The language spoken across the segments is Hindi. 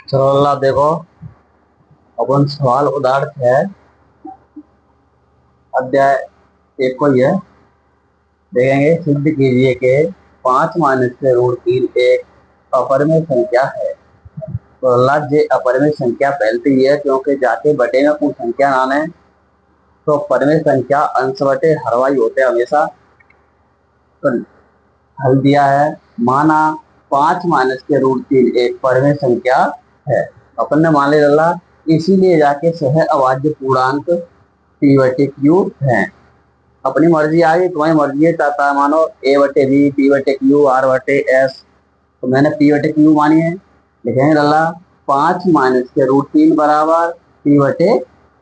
चलो अल्लाह देखो, अपन सवाल उदाहरण है अध्याय एक को ही है। देखेंगे, सिद्ध कीजिए कि 5 - रूट 3 एक अपरिमेय संख्या है। तो अल्लाह जे अपरिमेय संख्या फैलती है क्योंकि जाके बटे में कोई संख्या ना है। तो परिमेय संख्या अंश बटे हरवाई होते हैं हमेशा। तो हल दिया है, माना 5 - रूट 3 एक परिमेय संख्या है। अपन ने मान लिया अल्लाह, इसीलिए जाके सह अभाज्य पूर्णांक पी बटे क्यू है। अपनी मर्जी आ गई, तुम्हारी मर्जी है, चाहता है मानो ए बटे बी, पी बटे क्यू, आर बटे एस। तो मैंने पी बटे क्यू मानी है। लिखेंगे लल्ला 5 - रूट 3 बराबर पी बटे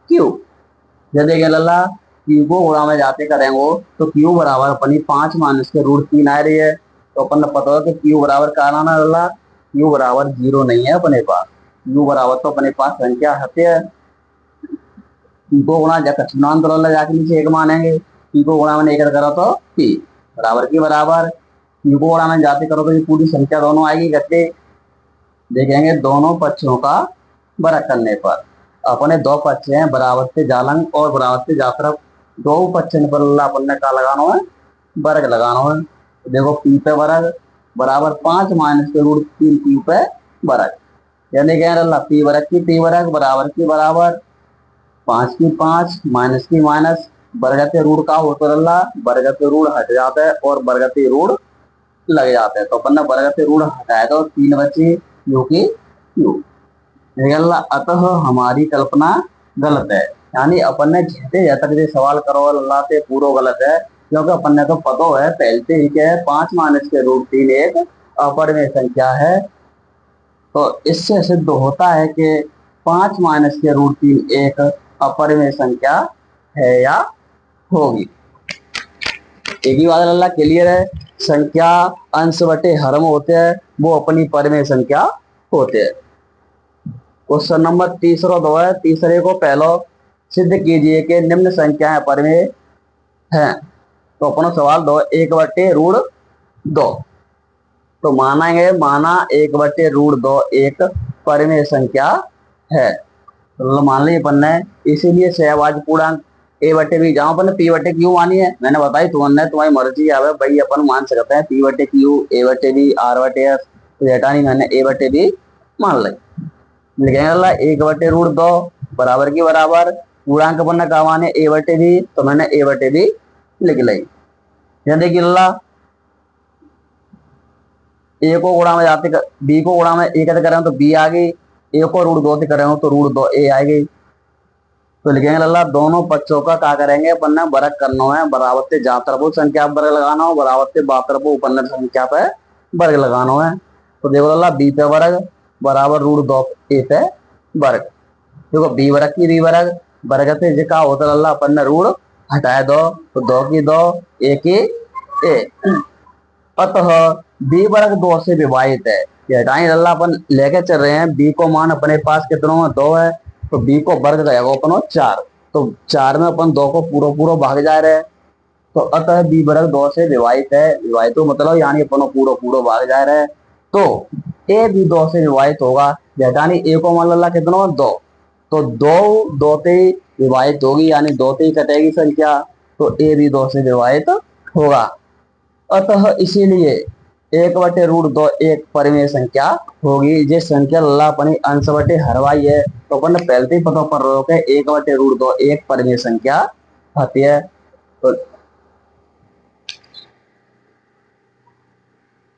क्यू। जब देखें लल्ला, क्यू को गुणा में जाते करेंगे तो क्यू बराबर अपनी 5 - रूट 3 आ रही है। तो अपन ने पता हो कि क्यू बराबर क्या आना लल्ला, क्यू बराबर 0 नहीं है अपने पास। क्यू बराबर तो अपने पास संख्या हत्या है। पी को गुणा जाकर जाके नीचे एक मानेंगे, पी को गुणा में एक करो तो पी बराबर की बराबर। पी को गुणा में जाते करो तो ये पूरी संख्या दोनों आएगी इकट्ठे। देखेंगे दोनों पक्षों का बरक करने पर अपने दो पक्ष हैं बराबर से जालंग और बराबर से जातरफ। दो पक्ष पर अपन ने क्या लगाना है, वर्ग लगाना है। तो देखो पी पे वर्ग बराबर 5 - रूट 3 पी पे वर्ग। यानी कह रहा पी वर्ग की पी वर्ग बराबर की बराबर 5 की 5 माइनस की माइनस। बरगते रूढ़ का होता रहा, बरगते रूढ़ हट जाता है और बरगते रूढ़ लग जाते हैं। तो अपन ने बरगते रूढ़ हटाया तो 3 बचे जो कि क्यू। अतः हमारी कल्पना गलत है। यानी अपन ने जैसे तक जो सवाल करो अल्लाह से पूरा गलत है, क्योंकि अपन ने तो पता है पहले ही क्या है, 5 - रूट 3 एक अपरिमेय संख्या है। तो इससे सिद्ध होता है कि 5 - रूट 3 एक अपरिमेय संख्या है या होगी। एक ही बात अल्लाह क्लियर है। संख्या अंश बटे हर में होते हैं, वो अपनी परिमेय संख्या होते हैं। क्वेश्चन नंबर तीसरा दो है, तीसरे को पहलो सिद्ध कीजिए कि निम्न संख्याएं परिमेय हैं। तो अपना सवाल दो 1/√2। तो मानेंगे माना 1/√2 एक परिमेय संख्या है। तो मान ली अपन ने, इसीलिए सहभाज्य पूर्णांक ए बटे बी जहां अपन पी बटे क्यू मानी है, मैंने बताई तुमने, तुम्हारी मर्जी आवे भाई, अपन मान सकते हैं पी बटे क्यू, ए बटे बी, आर बटे एस। तो डेटा नहीं, मैंने ए बटे बी मान ली। लिखेंगे 1/√2 बराबर की बराबर पूर्णांक अपन ने कहा माने ए बटे बी, तो मैंने ए बटे बी लिख ली। यह देखिए अल्लाह, ए को गुणा में जाते बी को गुणा में एक करें तो बी आ गई, ए को √2 से करें तो √2 ए आ गई। तो लिखेंगे अल्लाह दोनों पक्षों का क्या करेंगे अपन ने वर्ग करना है। बराबर से जा तरफ संख्या पर वर्ग लगाना हो, बराबर से बा तरफ उपन्न संख्या पे वर्ग लगाना है। तो देखो अल्लाह बी पे वर्ग बराबर √2 ए पे वर्ग। देखो बी वर्ग की बी वर्ग वर्ग से जिका होता अल्लाह अपन ने ऋण हटाए दो, तो 2 की 2 ए की ए। अतः बी वर्ग 2 से विभाजित है। ये हटाई अल्लाह अपन लेके चल रहे हैं, बी को मान अपने पास कितनों में 2 है, तो बी को वर्ग रहेगा अपनो 4। तो 4 में अपन 2 को पूरा पूरा भाग जा रहे हैं। तो अतः बी वर्ग 2 से विभाजित है। विभाजित तो मतलब यानी अपन पूरा पूरा भाग जा रहे हैं। तो ए भी 2 से विभाजित होगा। जटानी ए को मान ला कितना 2, तो 2 2 से विभाजित होगी, यानी 2 से ही कटेगी संख्या। तो ए भी 2 से विभाजित होगा। अतः इसीलिए 1/√2 एक परिमेय संख्या होगी। जिस संख्या अल्लाह अपनी अंश बटे हरवाई है, तो अपन पहले ही पता पर रहो कि 1/√2 एक परिमेय संख्या होती है। तो